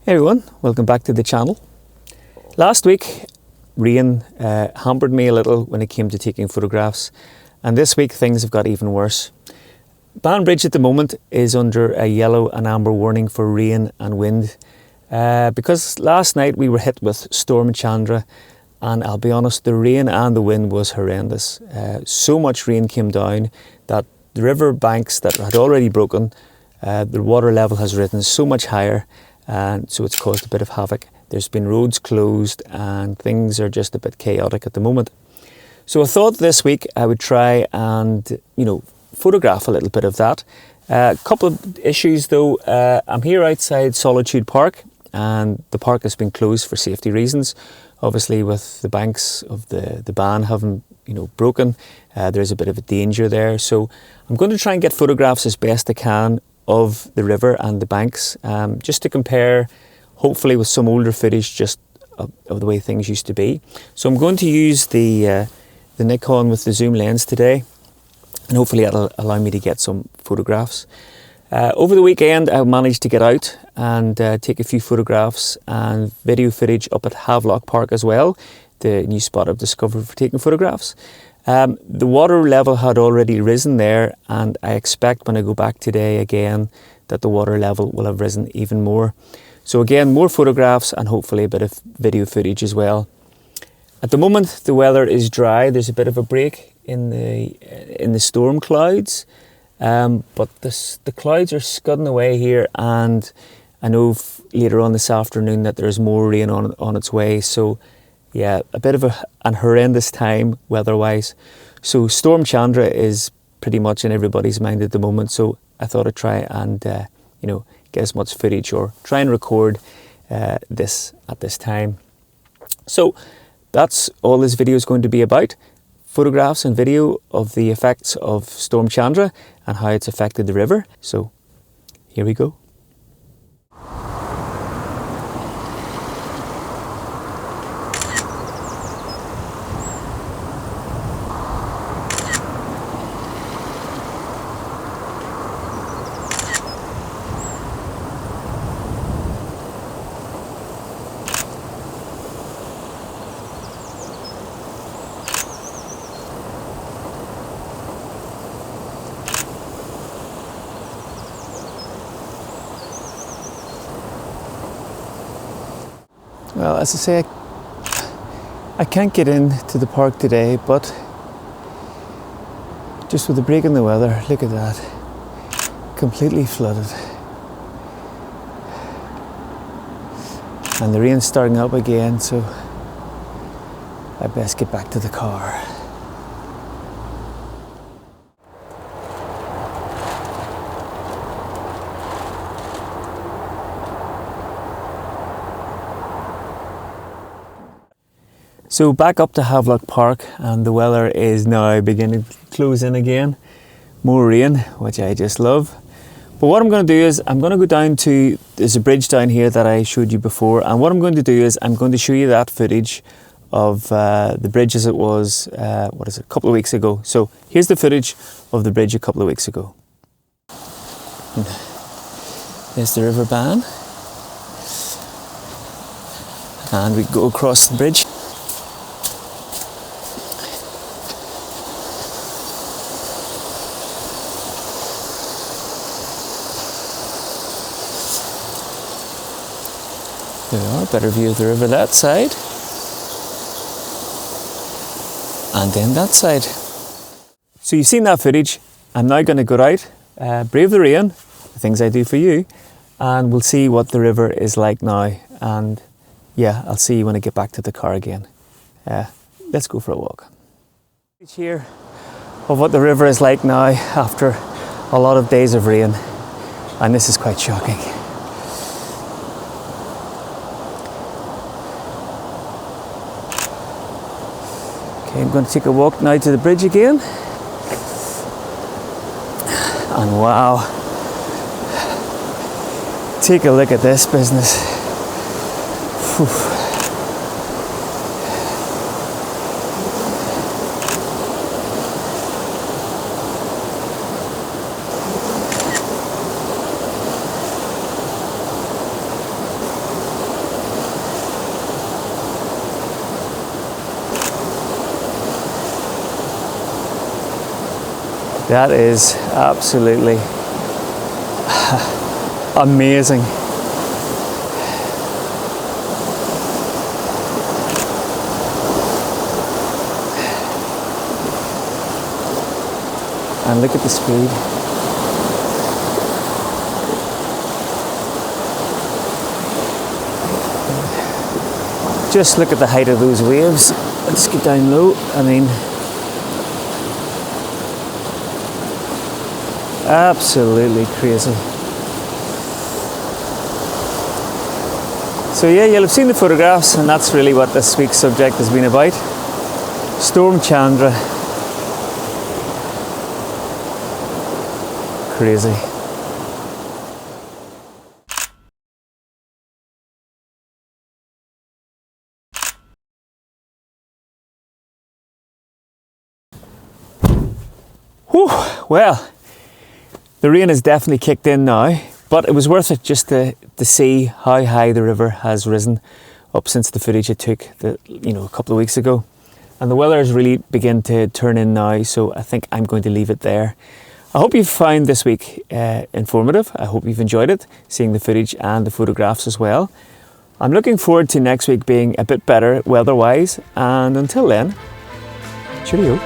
Hey everyone, welcome back to the channel. Last week rain hampered me a little when it came to taking photographs, and this week things have got even worse. Banbridge at the moment is under a yellow and amber warning for rain and wind because last night we were hit with Storm Chandra, and I'll be honest, the rain and the wind was horrendous. So much rain came down that the river banks that had already broken, the water level has risen so much higher, and so it's caused a bit of havoc. There's been roads closed and things are just a bit chaotic at the moment. So I thought this week I would try and, photograph a little bit of that. A couple of issues though. I'm here outside Solitude Park, and the park has been closed for safety reasons. Obviously with the banks of the Bann having broken, there's a bit of a danger there. So I'm going to try and get photographs as best I can of the river and the banks, just to compare hopefully with some older footage just of the way things used to be. So I'm going to use the Nikon with the zoom lens today, and hopefully that'll allow me to get some photographs. Over the weekend I managed to get out and take a few photographs and video footage up at Havelock Park as well, the new spot I've discovered for taking photographs. The water level had already risen there, and I expect when I go back today again that the water level will have risen even more. So again, more photographs and hopefully a bit of video footage as well. At the moment the weather is dry. There's a bit of a break in the storm clouds, but the clouds are scudding away here, and I know later on this afternoon that there's more rain on its way. So yeah, a bit of an horrendous time weather-wise. So Storm Chandra is pretty much in everybody's mind at the moment. So I thought I'd try and get as much footage or try and record this at this time. So that's all this video is going to be about. Photographs and video of the effects of Storm Chandra and how it's affected the river. So here we go. Well, as I say, I can't get into the park today, but just with the break in the weather, look at that, completely flooded. And the rain's starting up again, so I best get back to the car. So back up to Havelock Park, and the weather is now beginning to close in again. More rain, which I just love. But what I'm going to do is I'm going to go down to, there's a bridge down here that I showed you before, and what I'm going to do is I'm going to show you that footage of the bridge as it was, a couple of weeks ago. So here's the footage of the bridge a couple of weeks ago. There's the River Bann, and we go across the bridge. There we are, better view of the river that side. And then that side. So you've seen that footage. I'm now going to go out, brave the rain, the things I do for you, and we'll see what the river is like now. And yeah, I'll see you when I get back to the car again. Let's go for a walk. Here of what the river is like now after a lot of days of rain, and this is quite shocking. I'm going to take a walk now to the bridge again, and wow, take a look at this business. Whew. That is absolutely amazing. And look at the speed. Just look at the height of those waves. Let's get down low. I mean, absolutely crazy. So yeah, you'll have seen the photographs, and that's really what this week's subject has been about. Storm Chandra. Crazy. Whew, well, the rain has definitely kicked in now, but it was worth it just to see how high the river has risen up since the footage I took a couple of weeks ago. And the weather has really begun to turn in now, so I think I'm going to leave it there. I hope you found this week informative. I hope you've enjoyed it, seeing the footage and the photographs as well. I'm looking forward to next week being a bit better weather-wise, and until then, cheerio.